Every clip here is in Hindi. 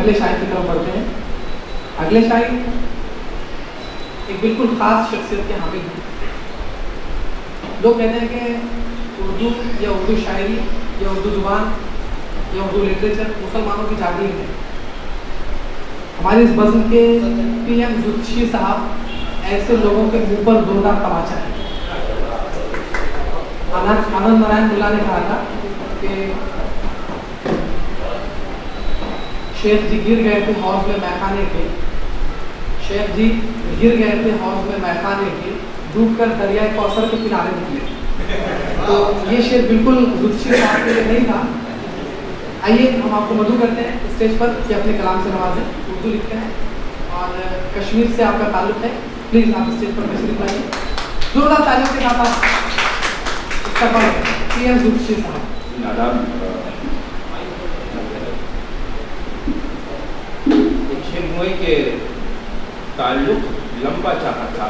अगले शायर की तरफ बढ़ते हैं। अगले शायर एक बिल्कुल खास शख्सियत के हामिल हैं। लोग कहते हैं कि उर्दू या उर्दू शायरी या उर्दू जुबान या उर्दू लिटरेचर मुसलमानों की जागीर है। हमारे इस बज़्म के PM जुत्शी साहब ऐसे लोगों के मुंह पर जोरदार तमाचा है। आनंद नारायण मुल्ला ने कहा था कि शेख जी गिर गए थे हौज में मैखाने के, शेख जी गिर गए थे हौज में मैखाने के, डूब कर दरियाए कौसर के किनारे निकले। तो ये शेर बिल्कुल जुत्शी साहब के लिए नहीं था। आइए हम आपको मधु करते हैं स्टेज पर कि अपने कलाम से नवाजें। उर्दू लिखते हैं और कश्मीर से आपका ताल्लुक है, प्लीज़ आप स्टेज पर तशरीफ लाइए। जोरदार तालियों के साथ आप PM जुत्शी साहब। के ताल्लुक लंबा चाहा था,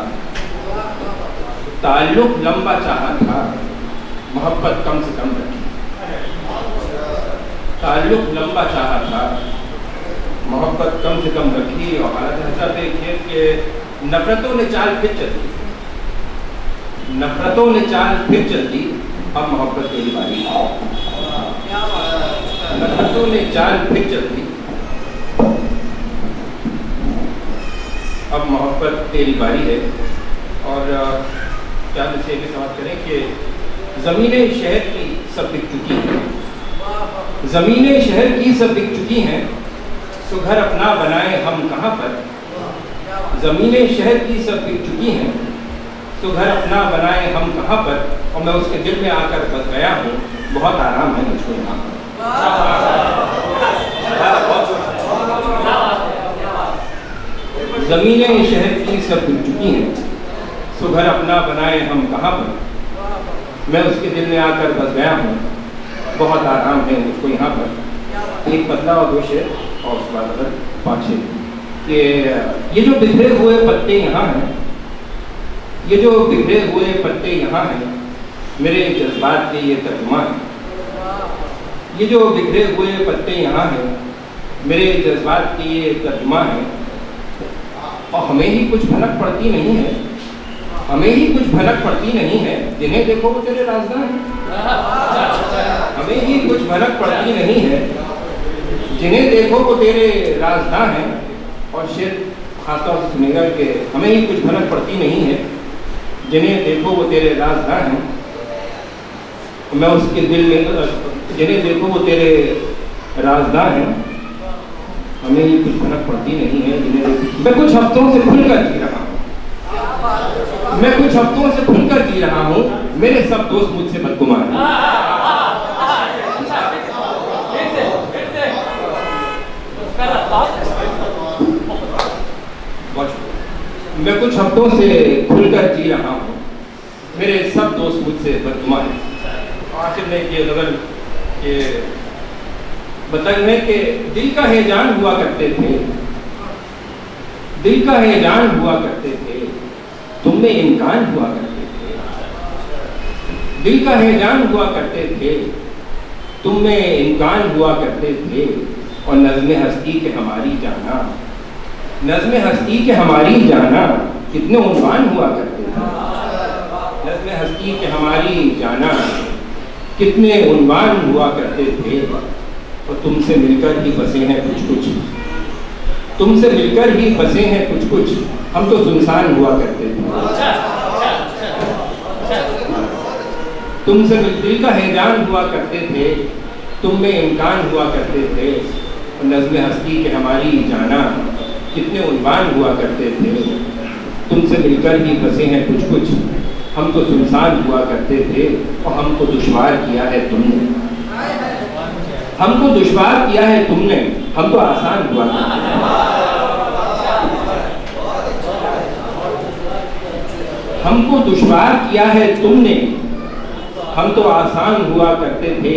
ताल्लुक लंबा चाहा था, मोहब्बत कम से कम रखी। ताल्लुक लंबा चाहा था, मोहब्बत कम से कम रखी। और हालत ऐसा देखिए कि नफरतों ने चाल फिर चल दी, नफरतों ने चाल फिर चल दी, अब मोहब्बत तेरी बारी। नफरतों ने चाल फिर चल दी, अब मोहब्बत तेरी बारी है। और क्या इसे भी समझ करें कि ज़मीनें शहर की सब बिक चुकी हैं, ज़मीनें शहर की सब बिक चुकी हैं, तो घर अपना बनाए हम कहाँ पर। ज़मीनें शहर की सब बिक चुकी हैं, तो घर अपना बनाए हम कहाँ पर। और मैं उसके दिल में आकर बस गया हूँ, बहुत आराम है मुझको यहाँ पर। ज़मीनें शहर की सब बिक चुकी हैं, तो घर अपना बनाए हम कहाँ पर। मैं उसके दिल में आकर बस गया हूँ, बहुत आराम है मुझको यहाँ पर। एक बदला और दो शेर और उसके बाद अगर 5-6 कि ये जो बिखरे हुए पत्ते यहाँ हैं, ये जो बिखरे हुए पत्ते यहाँ हैं, मेरे जज्बात के ये तर्जुमा है। ये जो बिखरे हुए पत्ते यहाँ हैं, मेरे जज्बात के ये तर्जुमा है। और हमें ही कुछ भनक पड़ती नहीं है, हमें ही कुछ भनक पड़ती नहीं है, जिन्हें देखो वो तेरे राजदां हैं। हमें ही कुछ भनक पड़ती नहीं है, जिन्हें देखो वो तेरे राजदां हैं। और शेर खासतौर से सुनेगा कि हमें ही कुछ भनक पड़ती नहीं है, जिन्हें देखो वो तेरे राजदां हैं। मैं उसके दिल में, जिन्हें देखो वो तेरे राजदां हैं, हमें ही कुछ भनक पड़ती नहीं है, जिन्हें मैं कुछ हफ्तों से खुलकर जी रहा हूँ, मैं कुछ हफ्तों से खुलकर जी रहा हूँ, मेरे सब दोस्त मुझसे बदगुमान हैं। मैं कुछ हफ्तों से खुलकर जी रहा हूँ, मेरे सब दोस्त मुझसे बदगुमान हैं। आखिर में ये नज़र के बताइए कि दिल का हैजान हुआ करते थे, दिल का हैजान हुआ करते थे, तुम में इम्कान हुआ करते थे। दिल का हैजान हुआ करते थे, तुम में इम्कान हुआ करते थे। और नज़्म हस्ती के हमारी जाना, नज़्म हस्ती के हमारी जाना, कितने उन्वान हुआ करते थे। नज़्म हस्ती के हमारी जाना, कितने उन्वान हुआ करते थे। और तुमसे मिलकर ही बसे हैं कुछ कुछ, तुमसे मिलकर ही बसे हैं कुछ कुछ, हम तो सुनसान हुआ करते थे। तुमसे दिल का हैजान हुआ करते थे, तुम में इम्कान हुआ करते थे। और नज़्म हस्ती के हमारी जाना, कितने उन्वान हुआ करते थे। तुमसे मिलकर ही बसे हैं कुछ कुछ, हम तो सुनसान हुआ करते थे। और हमको दुश्वार किया है तुमने, हमको दुश्वार किया है तुमने, हम तो आसान हुआ करते थे। हमको दुश्वार किया है तुमने, हम तो आसान हुआ करते थे।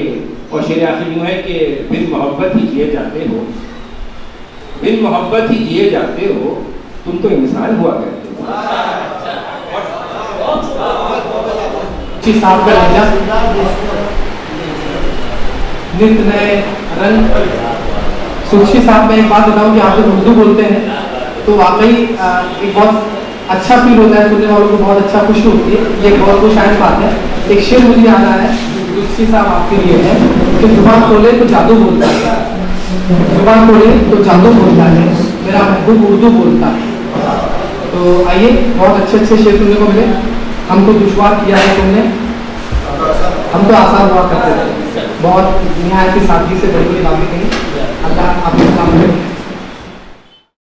और शेर आखिर यूँ है कि बिन मोहब्बत ही जिए जाते हो, बिन मोहब्बत ही जिए जाते हो, तुम तो इंसान हुआ करते हो। साहब का लहजा नित नए रंग सुखशी साहब, मैं एक बात बताऊं कि आप जब उर्दू बोलते हैं तो वाकई एक बहुत अच्छा फील होता है, सुनने वालों को बहुत अच्छा खुशी होती है। ये बहुत कुछ शायद बात है। एक शेर मुझे याद आ रहा है सुखशी साहब आपके लिए है कि जुबान खोले तो जादू बोलता है, जुबान खोले तो जादू बोलता है, मेरा महबूब उर्दू बोलता है। तो आइए, बहुत अच्छे अच्छे शेर सुनने को मिले। हमको दुश्वार किया है तुमने, हम तो आसान हुआ करते थे। बहुत निहायत की सादगी से बड़ी बड़ी बातें कही। अल्लाह आपको सलाम करे।